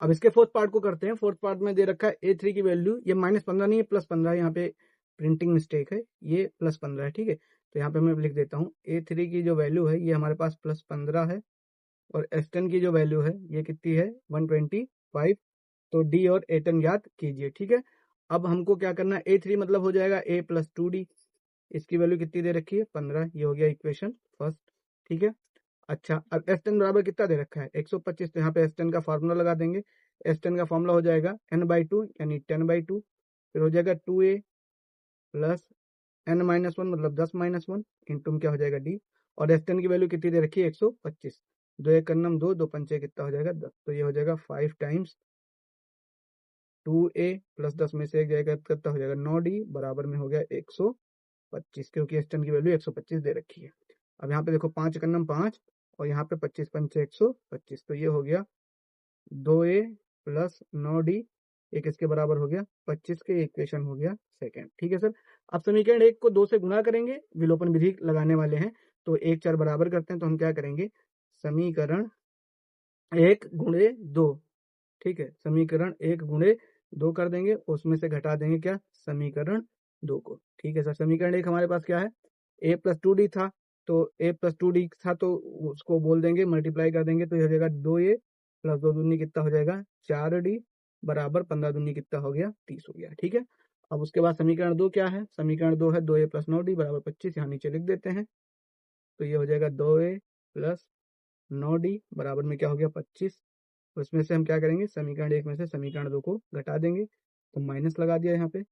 अब इसके fourth part को करते हैं। फोर्थ पार्ट में दे रखा है A3 की वैल्यू, ये -15 नहीं है +15, यहाँ पे प्रिंटिंग मिस्टेक है, ये +15 है, ठीक है। तो यहाँ पे मैं लिख देता हूँ A3 की जो वैल्यू है ये हमारे पास +15 है, और S10 की जो वैल्यू है ये कितनी है 125। तो D और A10 याद कीजिए, ठीक है। अब हमको क्या करना है, A3 मतलब हो जाएगा A + 2D, इसकी वैल्यू कितनी दे रखी है 15, ये हो गया इक्वेशन फर्स्ट, ठीक है। अच्छा, अब S10 बराबर कितना दे रखा है 125, तो यहाँ पे S10 का फार्मूला लगा देंगे। S10 का फार्मूला हो जाएगा n/2 यानी 10/2, फिर हो जाएगा 2a प्लस n-1 मतलब 10-1 इंटू क्या हो जाएगा D, और S10 की वैल्यू कितनी दे रखी है 125, 2 1 नम 2, 2 पंचे कितना हो जाएगा 10, तो ये हो जाएगा 5 टाइम्स 2a प्लस 10 में से एक जाएगा कितना हो जाएगा 9D बराबर में हो गया 125, क्योंकि S10 की वैल्यू 125 दे रखी है। अब यहाँ पे देखो 5 1 नम 5, और यहाँ पे 25 पंचे 125, तो ये हो गया 2a प्लस 9D, एक इसके बराबर हो गया 25 के इक्वेशन हो गया सेकंड, ठीक है सर। अब समीकरण 1 को 2 से गुणा करेंगे, विलोपन विधि लगाने वाले हैं, तो 1 4 बराबर करते हैं, तो हम क्या करेंगे समीकरण 1 गुणे 2, ठीक है, समीकरण 1 गुणे 2 कर देंगे, उसमें से घटा देंगे क्या समीकरण 2 को, ठीक है सर। समीकरण 1 हमारे पास क्या है A + 2D था, तो A + 2D था तो उसको बोल देंगे मल्टीप्लाई कर देंगे, तो ये हो जाएगा 2a प्लस 2 दूनी कितना हो जाएगा 4D बराबर 15 दूनी कितना हो गया 30 हो गया, ठीक है। अब उसके बाद समीकरण 2 क्या है, समीकरण 2 है 2a प्लस 9D बराबर 25, यहाँ नीचे लिख देते हैं, तो ये हो जाएगा 2a प्लस 9D बराबर में क्या हो गया 25। उसमें से हम क्या करेंगे समीकरण 1 में से समीकरण 2 को घटा देंगे, तो माइनस लगा दिया यहाँ पे,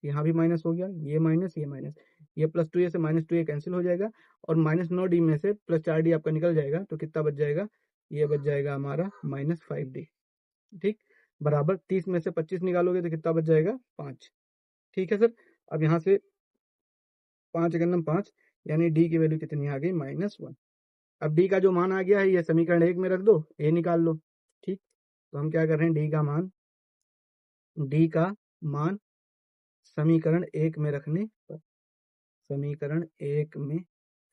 यहाँ भी माइनस हो गया, ये माइनस ये माइनस, ये +2a से -2a कैंसिल हो जाएगा, और -9D में से +4D आपका निकल जाएगा, तो कितना बच जाएगा, ये बच जाएगा हमारा -5D, ठीक, बराबर 30 में से 25 निकालोगे तो कितना बच जाएगा 5, ठीक है सर। अब यहाँ से 5 गन्नम 5, यानी D की वैल्यू कितनी आ गई -1। अब D का जो मान आ गया है ये समीकरण 1 में रख दो, A निकाल लो, ठीक। तो हम क्या कर रहे हैं D का मान समीकरण 1 में रखने पर, समीकरण 1 में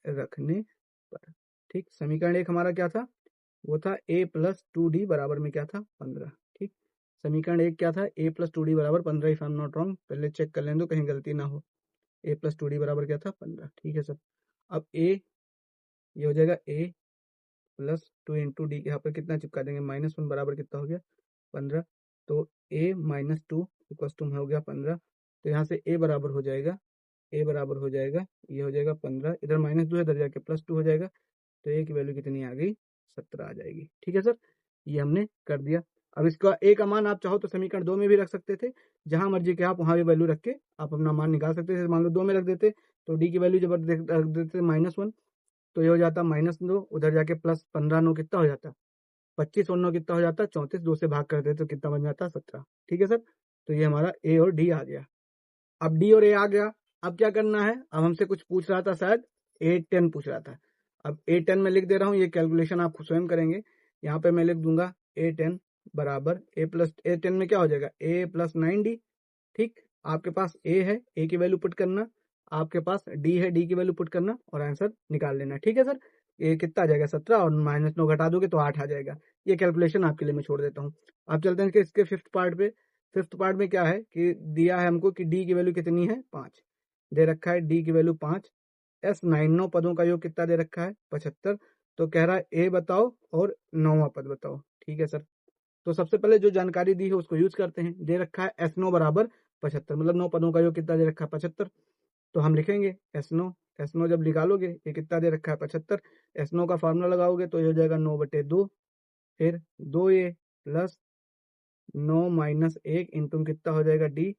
रखने पर, ठीक। समीकरण 1 हमारा क्या था, वो था A + 2D बराबर में क्या था 15, ठीक। समीकरण 1 क्या था A + 2D बराबर 15, if I am not wrong, पहले चेक कर लें दो कहीं गलती ना हो। A + 2D बराबर क्या था 15, ठीक है सर। अब A ये हो जाएगा A प्लस 2 इंटू D, यहाँ पर कितना चिपका देंगे -1 बराबर कितना हो गया 15, तो A - 2 इक्वल टू हो गया 15, तो यहाँ से A बराबर हो जाएगा, A बराबर हो जाएगा, ये हो जाएगा 15, इधर -2 इधर जाके +2 हो जाएगा, तो A की वैल्यू कितनी आ गई 17 आ जाएगी, ठीक है सर। ये हमने कर दिया। अब इसका A का मान आप चाहो तो समीकरण 2 में भी रख सकते थे, जहां मर्जी के आप वहां भी वैल्यू रख के आप अपना मान निकाल सकते थे। मान लो 2 में रख देते तो D की वैल्यू जब रख देते -1, तो ये हो जाता -2, उधर जाके +15 9 कितना हो जाता 25 और 9 कितना हो जाता 34, 2 से भाग करते तो कितना बन जाता 17, ठीक है सर। तो ये हमारा A और D आ गया। अब D और A आ गया, अब क्या करना है, अब हमसे कुछ पूछ रहा था, शायद A10 पूछ रहा था। अब A10 में लिख दे रहा हूँ, ये कैलकुलेशन आप स्वयं करेंगे। यहाँ पे मैं लिख दूंगा A10 बराबर A10 में क्या हो जाएगा A + 9D, ठीक। आपके पास A है, A की वैल्यू पुट करना, आपके पास D है, D की वैल्यू पुट करना और आंसर निकाल लेना, ठीक है सर। ये कितना आ जाएगा 17, और -9 घटा दोगे तो 8 आ जाएगा। ये कैलकुलेशन आपके लिए मैं छोड़ देता हूँ। आप चलते हैं इसके फिफ्थ पार्ट पे। फिफ्थ पार्ट में क्या है कि दिया है हमको कि D की वैल्यू कितनी है 5, दे रखा है D की वैल्यू 5, S9 9 पदों का योग कितना दे रखा है 75, तो कह रहा है A बताओ और 9वां पद बताओ, ठीक है सर। तो सबसे पहले जो जानकारी दी है उसको यूज करते हैं। दे रखा है S9 बराबर 75, मतलब 9 पदों का योग कितना दे रखा है 75, तो हम लिखेंगे S9 जब निकालोगे ये कितना दे रखा है 75, S9 का फार्मूला लगाओगे तो ये हो जाएगा 9/2, फिर 2a प्लस 9 - 1 इंटू कितना हो जाएगा D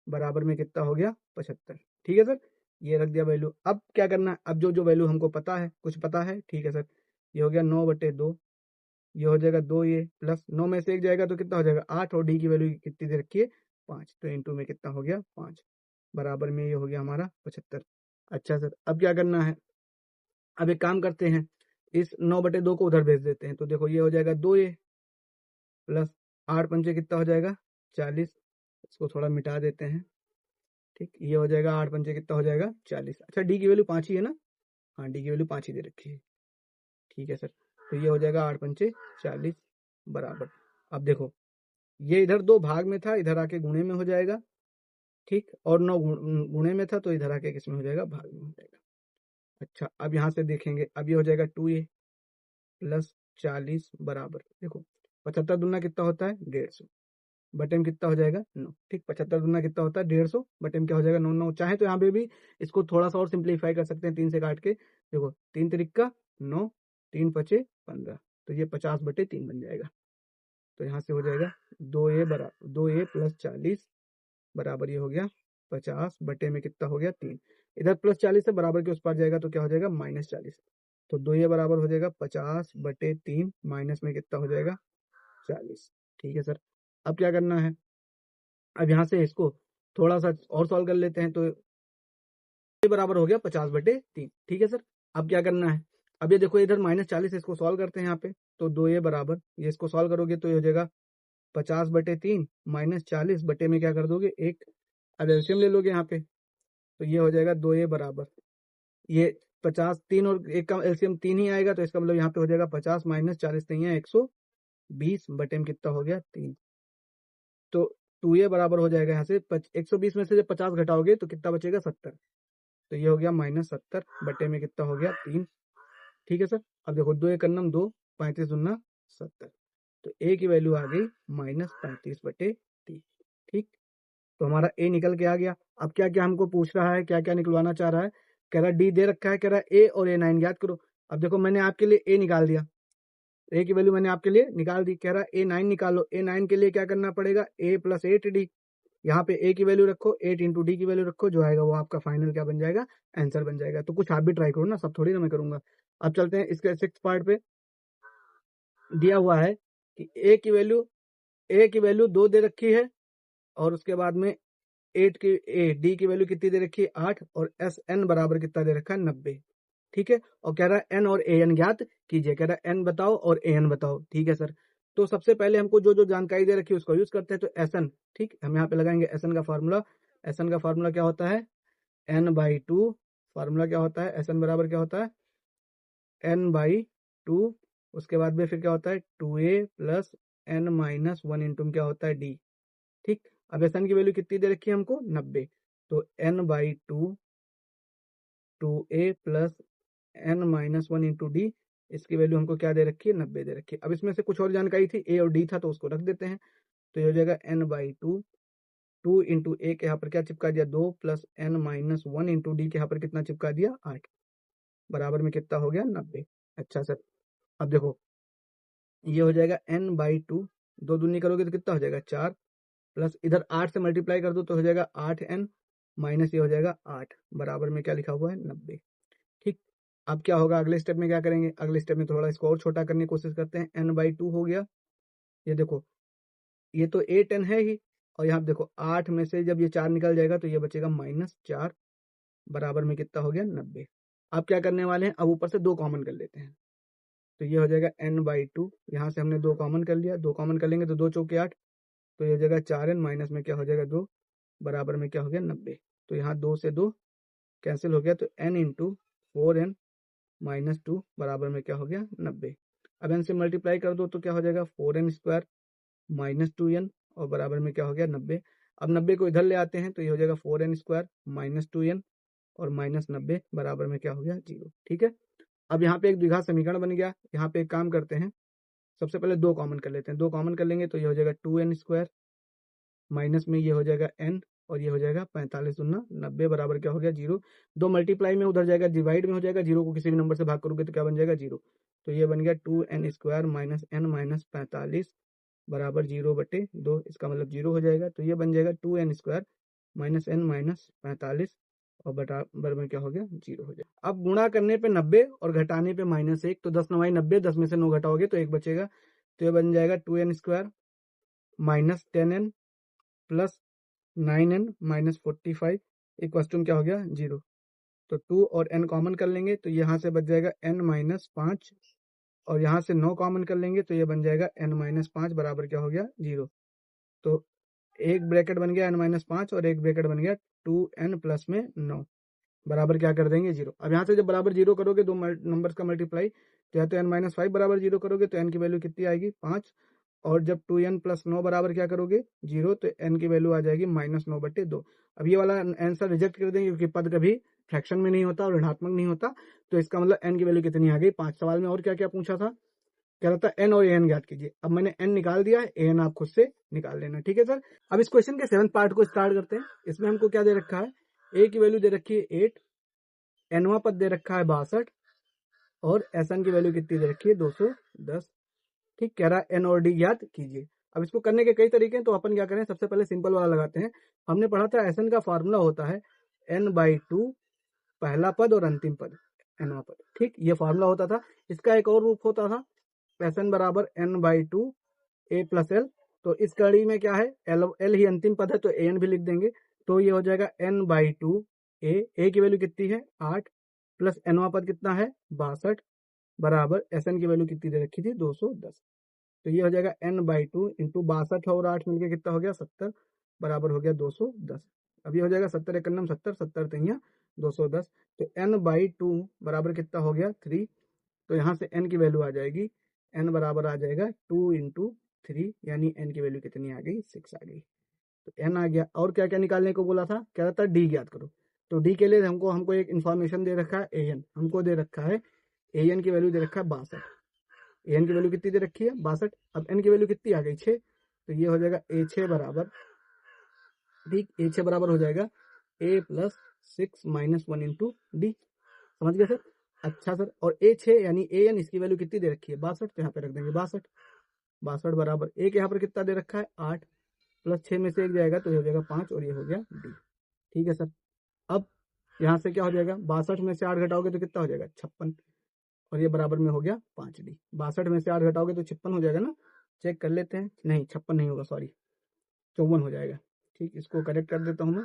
बराबर में कितना हो गया 75, ठीक है सर। ये रख दिया वैल्यू। अब क्या करना है, अब जो जो वैल्यू हमको पता है, कुछ पता है, ठीक है सर। ये हो गया 9/2, ये हो जाएगा 2a प्लस 9 में से 1 जाएगा तो कितना हो जाएगा 8, और D की वैल्यू कितनी दे रखी है 5, तो इंटू में कितना हो गया 5 बराबर में ये हो गया हमारा 75। अच्छा सर, अब क्या करना है, अब एक काम करते हैं, इस 9/2 को उधर भेज देते हैं, तो देखो ये हो जाएगा 2a प्लस 8 पंचे कितना हो जाएगा 40, इसको थोड़ा मिटा देते हैं, ठीक। ये हो जाएगा 8 पंचे कितना हो जाएगा 40। अच्छा D की वैल्यू 5 ही है ना, हाँ D की वैल्यू 5 ही दे रखी है, ठीक है सर। तो ये हो जाएगा 8 पंचे 40 बराबर। अब देखो ये इधर 2 भाग में था, इधर आके गुणे में हो जाएगा, ठीक, और 9 गुणे में था तो इधर आके किसमें हो जाएगा, भाग में हो जाएगा। अच्छा, अब यहाँ से देखेंगे, अब ये हो जाएगा 2a प्लस 40 बराबर, देखो 75 दूना कितना होता है 150, बटे में कितना हो जाएगा 9, ठीक, 75 दूना कितना होता है 150, बटे में क्या हो जाएगा 9, 9 चाहे तो यहाँ पे भी इसको थोड़ा सा और सिंप्लीफाई कर सकते हैं 3 से काट के, देखो 3 तिरिक्का 9, 3 पचे 15, तो ये 50/3 बन जाएगा। तो यहाँ से हो जाएगा 2a प्लस 40 बराबर ये हो गया 50 बटे में कितना हो गया 3, इधर प्लस 40 से बराबर के उस पार जाएगा तो क्या हो जाएगा -40, तो 2a बराबर हो जाएगा 50/3 माइनस में कितना हो जाएगा 40, ठीक है सर। अब क्या करना है, अब यहाँ से इसको थोड़ा सा और सॉल्व कर लेते हैं, तो ये बराबर हो गया 50/3, ठीक है सर। अब क्या करना है, अब ये देखो इधर -40 इसको सॉल्व करते हैं यहाँ पे, तो 2a बराबर, ये इसको सॉल्व करोगे तो ये हो जाएगा 50/3 -40 बटे में क्या कर दोगे 1, अब एलसीएम ले लोगे यहाँ पे, तो ये हो जाएगा 2a बराबर, ये 50, 3 और 1 का एलसीएम 3 ही आएगा, तो इसका मतलब यहाँ पे हो जाएगा 50 - 40 नहीं है 120 बटे में कितना हो गया 3, तो 2a बराबर हो जाएगा यहाँ से 120 में से जब 50 घटाओगे तो कितना बचेगा 70, तो ये हो गया -70 बटे में कितना हो गया 3, ठीक है सर। अब देखो 2 एक अन्नम 2, 35 दूना 70, तो a की वैल्यू आ गई -35/3, ठीक, तो हमारा a निकल के आ गया। अब क्या क्या हमको पूछ रहा है, क्या क्या निकलवाना चाह रहा है, कह रहा d दे रखा है, कह रहा है a और a9 ज्ञात करो। अब देखो मैंने आपके लिए a निकाल दिया, a की वैल्यू मैंने आपके लिए निकाल दी, कह रहा है a9 निकालो, a9 के लिए क्या करना पड़ेगा a + 8d, यहाँ पे a की वैल्यू रखो, 8 × d की वैल्यू रखो, जो आएगा वो आपका फाइनल क्या बन जाएगा, आंसर बन जाएगा। तो कुछ आप भी ट्राई करो ना, सब थोड़ी ना मैं करूंगा। अब चलते हैं इसके 6th पार्ट पे, दिया हुआ है कि a की वैल्यू 2 दे रखी है, और उसके बाद में 8 की d की वैल्यू कितनी दे रखी है 8, और sn बराबर कितना दे रखा है 90, ठीक है, और कह रहा है n और an ज्ञात कीजिए, कह रहा है n बताओ और an बताओ, ठीक है सर। तो सबसे पहले हमको जो जो जानकारी दे रखी है उसको यूज करते हैं, तो sn, ठीक, हम यहाँ पे लगाएंगे sn का फार्मूला क्या होता है n/2, फार्मूला क्या होता है sn बराबर क्या होता है n/2, उसके बाद में फिर क्या होता है 2a + n-1 इंटू क्या होता है d, ठीक। अब एन की वैल्यू कितनी दे रखी है हमको 90, तो n/2 2a + n-1 into D, इसकी वैल्यू हमको क्या दे रखी है 90 दे रखी है। अब इसमें से कुछ और जानकारी थी, a और d था तो उसको रख देते हैं, तो ये हो जाएगा n/2, 2 इंटू ए के यहाँ पर क्या चिपका दिया 2, + n-1 इंटू डी के यहाँ पर कितना चिपका दिया 8, बराबर में कितना हो गया 90। अच्छा सर, अब देखो ये हो जाएगा n/2, 2 दूनी करोगे तो कितना हो जाएगा 4, प्लस इधर 8 से मल्टीप्लाई कर दो तो हो जाएगा 8n, माइनस ये हो जाएगा 8, बराबर में क्या लिखा हुआ है 90, ठीक। अब क्या होगा अगले स्टेप में, क्या करेंगे अगले स्टेप में, थोड़ा इसको और छोटा करने की कोशिश करते हैं, n/2 हो गया, ये देखो ये तो 8n है ही, और यहाँ देखो 8 में से जब ये 4 निकल जाएगा तो ये बचेगा -4, बराबर में कितना हो गया 90। अब क्या करने वाले हैं, अब ऊपर से 2 कॉमन कर लेते हैं, तो ये हो जाएगा n/2, यहाँ से हमने 2 कॉमन कर लिया, 2 कॉमन कर लेंगे तो 2 चौके 8, तो ये हो जाएगा 4n, माइनस में क्या हो जाएगा 2, बराबर में क्या हो गया 90, तो यहाँ 2 से 2 कैंसिल हो गया, तो n इंटू 4n - 2 बराबर में क्या हो गया 90। अब n से मल्टीप्लाई कर दो तो क्या हो जाएगा 4n² - 2n, और बराबर में क्या हो गया 90। अब 90 को इधर ले आते हैं तो ये हो जाएगा 4n² - 2n और -90 बराबर में क्या हो गया 0, ठीक है। अब यहाँ पे एक द्विघात समीकरण बन गया, यहाँ पे एक काम करते हैं, सबसे पहले 2 कॉमन कर लेते हैं, 2 कॉमन कर लेंगे तो ये हो जाएगा 2n² माइनस में ये हो जाएगा n, और ये हो जाएगा 45 दूना 90, बराबर क्या हो गया 0। 2 मल्टीप्लाई में उधर जाएगा, डिवाइड में हो जाएगा, 0 को किसी भी नंबर से भाग करोगे तो क्या बन जाएगा 0, तो ये बन गया 2n² - n - 45 बराबर 0/2, इसका मतलब 0 हो जाएगा, तो ये बन जाएगा 2n² - n - 45 और बराबर में क्या हो गया 0 हो जाएगा। अब गुणा करने पे 90 और घटाने पे -1, तो 10 9 90, 10 में से 9 घटाओगे तो 1 बचेगा, तो ये बन जाएगा 2n² - 10n + 9n - 45 equal to क्या हो गया 0, तो 2 और n कॉमन कर लेंगे तो यहाँ से बच जाएगा n - 5, और यहाँ से 9 कॉमन कर लेंगे तो ये बन जाएगा n - 5 बराबर क्या हो गया 0, तो एक ब्रैकेट बन गया n - 5 और एक ब्रैकेट बन गया 2n + में 9 बराबर क्या कर देंगे 0। अब यहाँ से जब बराबर 0 करोगे, दो नंबर्स का मल्टीप्लाई, तो या तो n - 5 बराबर 0 करोगे तो n की वैल्यू कितनी आएगी 5, और जब 2n प्लस 9 बराबर क्या करोगे 0, तो n की वैल्यू आ जाएगी -9/2। अब ये वाला आंसर रिजेक्ट कर देंगे क्योंकि पद कभी फ्रैक्शन में नहीं होता और ऋणात्मक नहीं होता। तो इसका मतलब n की वैल्यू कितनी आ गई 5। सवाल में और क्या क्या पूछा था, कह रहा था n और an ज्ञात कीजिए। अब मैंने n निकाल दिया है, an आप खुद से निकाल लेना। ठीक है सर। अब इस क्वेश्चन के 7th पार्ट को स्टार्ट करते हैं। इसमें हमको क्या दे रखा है, a की वैल्यू दे रखी है 8, nवां पद दे रखा है 62 और Sn की वैल्यू कितनी दे रखी है 210। ठीक, कह रहा है n और d ज्ञात कीजिए। अब इसको करने के कई तरीके हैं, तो अपन क्या करें, सबसे पहले सिंपल वाला लगाते हैं। हमने पढ़ा था Sn का फार्मूला होता है n/2 पहला पद और अंतिम पद nवां पद। ठीक, ये फार्मूला होता था। इसका एक और रूप होता था Sn बराबर n/2 a प्लस l। तो इस कड़ी में क्या है, l ही अंतिम पद है तो an भी लिख देंगे। तो ये हो जाएगा n/2 a की वैल्यू कितनी है 8 प्लस nवां पद कितना है 62 बराबर Sn की वैल्यू कितनी दे रखी थी 210। तो ये हो जाएगा n/2 इंटू 62 और 8 मिलकर कितना हो गया 70 बराबर हो गया 210। अब ये हो जाएगा 70 एकन्नम 70, 70 तिहिया 210। तो n/2 बराबर कितना हो गया 3। तो यहाँ से n की वैल्यू आ जाएगी, n बराबर आ जाएगा 2 इंटू 3, यानी n की वैल्यू कितनी आ गई 6 आ गई। तो n आ गया। और क्या क्या निकालने को बोला था, कह रहा था d ज्ञात करो। तो d के लिए हमको एक इन्फॉर्मेशन दे रखा है an, हमको दे रखा है an की वैल्यू दे रखा है 62, an की वैल्यू कितनी दे रखी है 62। अब n की वैल्यू कितनी आ गई 6। तो ये हो जाएगा a6 बराबर, ठीक, a6 बराबर हो जाएगा a plus 6 minus 1 into D. समझ गए सर। अच्छा सर, और a6 यानी an इसकी वैल्यू कितनी दे रखी है 62, तो यहाँ पे रख देंगे 62। 62 बराबर एक यहाँ पर कितना दे रखा है 8 प्लस 6 में से एक जाएगा तो ये हो जाएगा 5 और ये हो गया डी। ठीक है सर। अब यहाँ से क्या हो जाएगा, 62 में से 8 घटाओगे तो कितना हो जाएगा 56 और ये बराबर में हो गया 5d। 62 में से 8 घटाओगे तो 56 हो जाएगा ना, चेक कर लेते हैं। नहीं 56 नहीं होगा, सॉरी 54 हो जाएगा। ठीक, इसको करेक्ट कर देता हूँ मैं,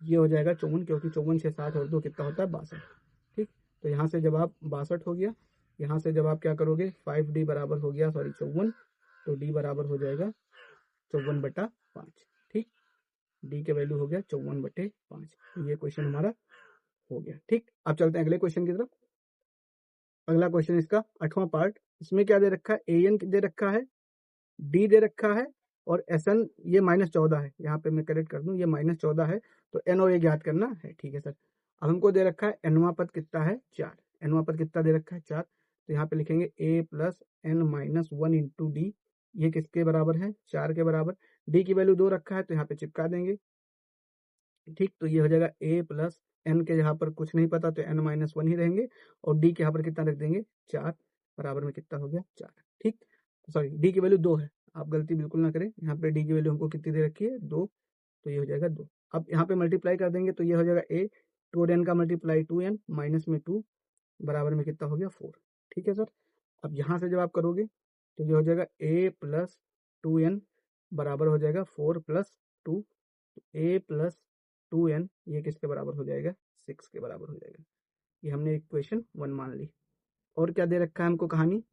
ये हो जाएगा 54, क्योंकि 54 से 60 और 2 कितना होता है 62। ठीक, तो यहाँ से जब आप 62 हो गया, यहाँ से जब आप क्या करोगे 5d बराबर हो गया, सॉरी 54, तो d बराबर हो जाएगा 54/5। ठीक, d के वैल्यू हो गया 54/5। ये क्वेश्चन हमारा हो गया। ठीक, अब चलते हैं अगले क्वेश्चन की तरफ। अगला क्वेश्चन इसका 8वां पार्ट। इसमें क्या दे रखा है, an दे रखा है, d दे रखा है और Sn ये -14 है। यहाँ पे मैं करेक्ट कर दूं, ये -14 है, तो n और a ज्ञात करना है। ठीक है सर। अब हमको दे रखा है nवां पद कितना है 4, nवां पद कितना दे रखा है 4। तो यहाँ पे लिखेंगे a plus n-1 into D. ये किसके बराबर है 4 के बराबर। d की वैल्यू 2 रखा है तो यहाँ पे चिपका देंगे। ठीक, तो ये हो जाएगा a प्लस n के यहाँ पर कुछ नहीं पता तो n-1 ही रहेंगे और d के यहाँ पर कितना रख देंगे 4 बराबर में कितना हो गया 4। ठीक, सॉरी d की वैल्यू 2 है, आप गलती बिल्कुल ना करें। यहाँ पे d की वैल्यू हमको कितनी दे रखी है 2, तो ये हो जाएगा 2। अब यहाँ पे मल्टीप्लाई कर देंगे तो ये हो जाएगा a 2n का मल्टीप्लाई 2n माइनस में 2 बराबर में कितना हो गया 4। ठीक है सर। अब यहाँ से जब आप करोगे तो ये हो जाएगा a प्लस 2n बराबर हो जाएगा 4 प्लस 2, a प्लस 2n ये किसके बराबर हो जाएगा 6 के बराबर हो जाएगा। ये हमने इक्वेशन 1 मान ली। और क्या दे रखा है हमको कहानी,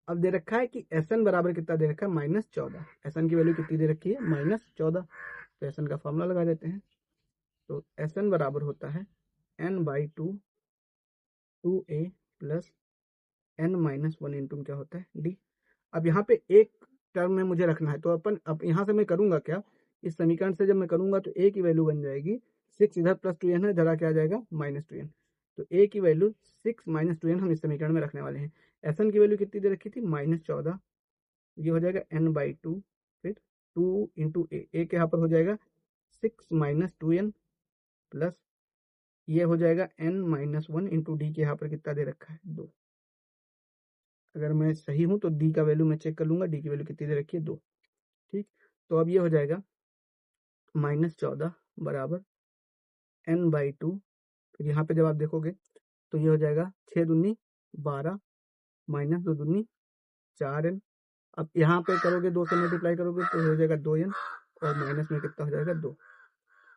अब दे रखा है कि Sn बराबर कितना दे रखा है -14। Sn की वैल्यू कितनी दे रखी है -14। तो Sn का फॉर्मूला लगा देते हैं। तो Sn बराबर होता है n/2 2a plus n-1 into क्या होता है d। अब यहाँ पे एक टर्म में मुझे रखना है, तो अब यहाँ से मैं करूंगा क्या, इस समीकरण से जब मैं करूंगा तो a की वैल्यू बन जाएगी 6, इधर प्लस 2n है, इधर क्या आ जाएगा -2n। तो a की वैल्यू 6 -2n हम इस समीकरण में रखने वाले हैं। Sn की वैल्यू कितनी दे रखी थी -14, ये हो जाएगा n/2, फिर 2 इंटू a के यहाँ पर हो जाएगा 6 -2n प्लस ये हो जाएगा n-1 इंटू डी के यहाँ पर कितना दे रखा है 2। अगर मैं सही हूं तो डी का वैल्यू मैं चेक कर लूंगा, डी की वैल्यू कितनी दे रखी है 2। ठीक, तो अब ये हो जाएगा -14 बराबर n/2। फिर यहाँ पे जब आप देखोगे तो ये हो जाएगा 6 दूनी 12 माइनस 2 दूनी 4n। अब यहाँ पे करोगे 2 से मल्टीप्लाई करोगे तो हो जाएगा 2n और माइनस में कितना हो जाएगा 2।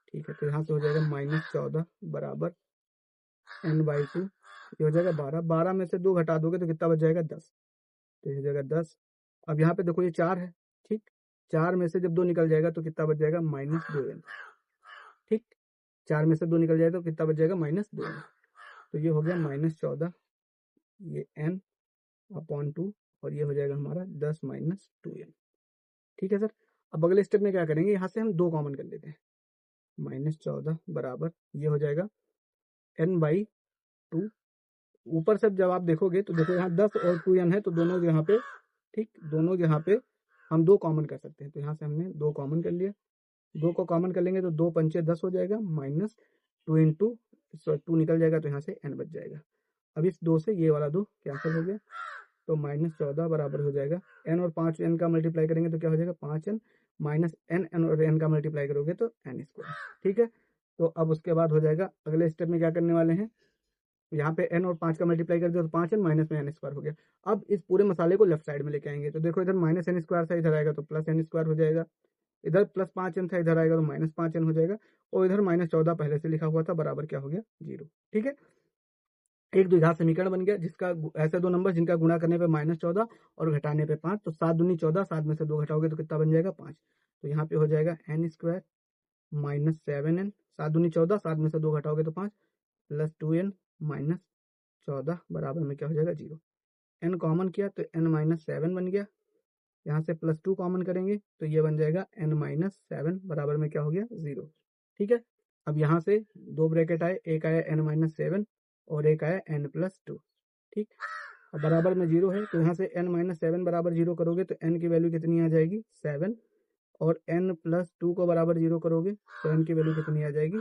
ठीक है, तो यहाँ से हो जाएगा -14 बराबर n/2, ये हो जाएगा 12 में से 2 घटा दोगे तो कितना बच जाएगा 10, तो ये हो जाएगा 10। अब यहाँ पे देखो ये 4 है। ठीक, 4 में से जब 2 निकल जाएगा तो कितना बच जाएगा -2n। ठीक, 4 में से 2 निकल जाएगा तो कितना बच जाएगा -2n। तो ये हो गया -14, ये n/2 और ये हो जाएगा हमारा 10 - 2n। ठीक है सर। अब अगले स्टेप में क्या करेंगे, यहाँ से हम 2 कॉमन कर लेते हैं, -14 बराबर ये हो जाएगा n/2। ऊपर से जब आप देखोगे तो देखो यहाँ 10 और 2n है, तो दोनों यहाँ पे, ठीक, दोनों यहाँ पे हम 2 कॉमन कर सकते हैं। तो यहाँ से हमने 2 कॉमन कर लिया, 2 को कॉमन कर लेंगे तो 2 पंचे 10 हो जाएगा, -2 इंटू 2 निकल जाएगा, तो यहाँ से n बच जाएगा। अब इस 2 से ये वाला 2 कैंसिल हो गया, तो -14 बराबर हो जाएगा n और 5n का मल्टीप्लाई करेंगे तो क्या हो जाएगा, 5n माइनस n और n का मल्टीप्लाई करोगे तो n²। ठीक है, तो अब उसके बाद हो जाएगा अगले स्टेप में क्या करने वाले हैं, यहाँ पे n और 5 का मल्टीप्लाई कर दिया तो 5n माइनस में n² हो गया। अब इस पूरे मसाले को लेफ्ट साइड में लेके आएंगे, तो देखो इधर -n² था, इधर आएगा तो +n² हो जाएगा, इधर +5n था, इधर आएगा तो -5n हो जाएगा, और इधर -14 पहले से लिखा हुआ था, बराबर क्या हो गया, 0। ठीक है, एक द्विघात समीकरण बन गया जिसका ऐसे 2 नंबर जिनका गुणा करने पे -14 और घटाने पे 5, तो 7 दूनी 14, 7 में से 2 घटाओगे तो कितना बन जाएगा, 5। तो यहाँ पे हो जाएगा n² माइनस 7n, 7 दूनी 14, 7 में से 2 घटाओगे तो 5, प्लस 2n माइनस 14 बराबर में क्या हो जाएगा, 0। n कॉमन किया तो n-7 बन गया, यहाँ से +2 कॉमन करेंगे तो ये बन जाएगा n-7 बराबर में क्या हो गया, 0। ठीक है, अब यहाँ से 2 ब्रैकेट आए, एक आया n-7 और एक आया n+2। ठीक, अब बराबर में 0 है, तो यहाँ से n-7 बराबर 0 करोगे तो n की वैल्यू कितनी आ जाएगी, 7, और n+2 को बराबर 0 करोगे तो n की वैल्यू कितनी आ जाएगी,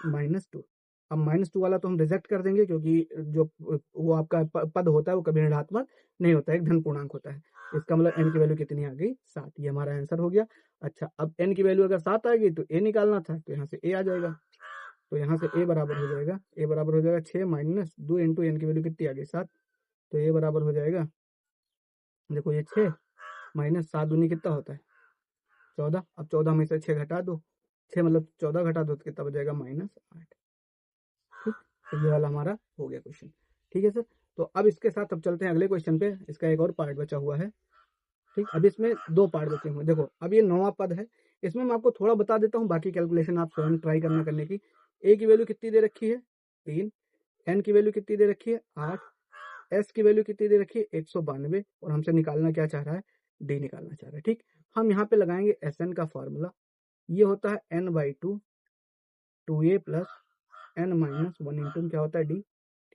-2। अब -2 वाला तो हम रिजेक्ट कर देंगे, क्योंकि जो वो आपका पद होता है वो कभी ऋणात्मक नहीं होता है, एक धन पूर्णांक होता है। इसका मतलब n की वैल्यू कितनी आ गई, 7। ये हमारा आंसर हो गया। अच्छा, अब n की वैल्यू अगर 7 आ गई तो a निकालना था, तो यहाँ से a आ जाएगा, तो यहाँ से a बराबर हो जाएगा, a बराबर हो जाएगा 6 माइनस 2 इंटू n की वैल्यू कितनी आ गई, 7, तो a बराबर हो जाएगा, देखो ये 6 माइनस 7 दूनी कितना होता है, 14। अब 14 में से 6 घटा दो, 6 मतलब 14 घटा दो तो कितना बच जाएगा, -8। ठीक, तो ये वाला हमारा हो गया क्वेश्चन। ठीक है सर, तो अब इसके साथ अब चलते हैं अगले क्वेश्चन पे, इसका एक और पार्ट बचा हुआ है। ठीक, अब इसमें 2 पार्ट बचे हुए हैं। देखो अब ये 9वां पद है, इसमें मैं आपको थोड़ा बता देता हूँ, बाकी कैलकुलेशन आप स्वयं ट्राई करने की। a की वैल्यू कितनी दे रखी है, 3, n की वैल्यू कितनी दे रखी है, 8, s की वैल्यू कितनी दे रखी है, 192, और हमसे निकालना क्या चाह रहा है, d निकालना चाह रहा है। ठीक, हम यहाँ पे लगाएंगे Sn का फॉर्मूला, ये होता है n/2 2a plus n-1 into क्या होता है, d।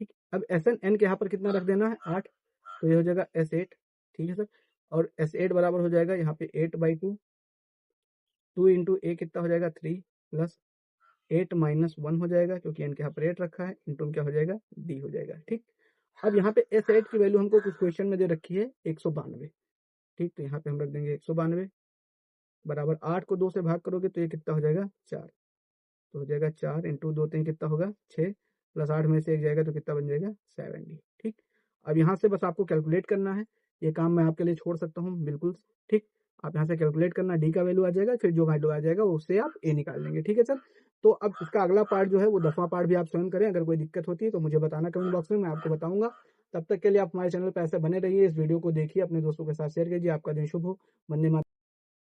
ठीक, अब Sn n के यहाँ पर कितना रख देना है, 8, तो ये हो जाएगा S8। ठीक है सर, और S8 बराबर हो जाएगा यहाँ पे 8/2, 2 इंटू a कितना हो जाएगा, 3, प्लस 8-1 हो जाएगा, क्योंकि n के यहाँ पर 8 रखा है, इंटू क्या हो जाएगा, d हो जाएगा। ठीक, अब यहाँ पे S8 की वैल्यू हमको कुछ क्वेश्चन में दे रखी है 192। ठीक, तो यहाँ पे हम रख देंगे 192 बराबर 8 को 2 से भाग करोगे तो ये कितना हो जाएगा, 4, तो हो जाएगा 4 इंटू 2 3 कितना होगा, 6, प्लस 8 में से 1 जाएगा तो कितना बन जाएगा, 70। ठीक, अब यहाँ से बस आपको कैलकुलेट करना है, ये काम मैं आपके लिए छोड़ सकता हूँ बिल्कुल। ठीक, आप यहाँ से कैलकुलेट करना, डी का वैल्यू आ जाएगा, फिर जो वैल्यू आ जाएगा उससे आप ए निकाल लेंगे। ठीक है सर, तो अब इसका अगला पार्ट जो है वो 10वां पार्ट भी आप स्वयं करें, अगर कोई दिक्कत होती है तो मुझे बताना कमेंट बॉक्स में, मैं आपको बताऊंगा। तब तक के लिए आप हमारे चैनल पर ऐसे बने रहिए, इस वीडियो को देखिए, अपने दोस्तों के साथ शेयर कीजिए। आपका दिन शुभ हो। वंदे मातरम।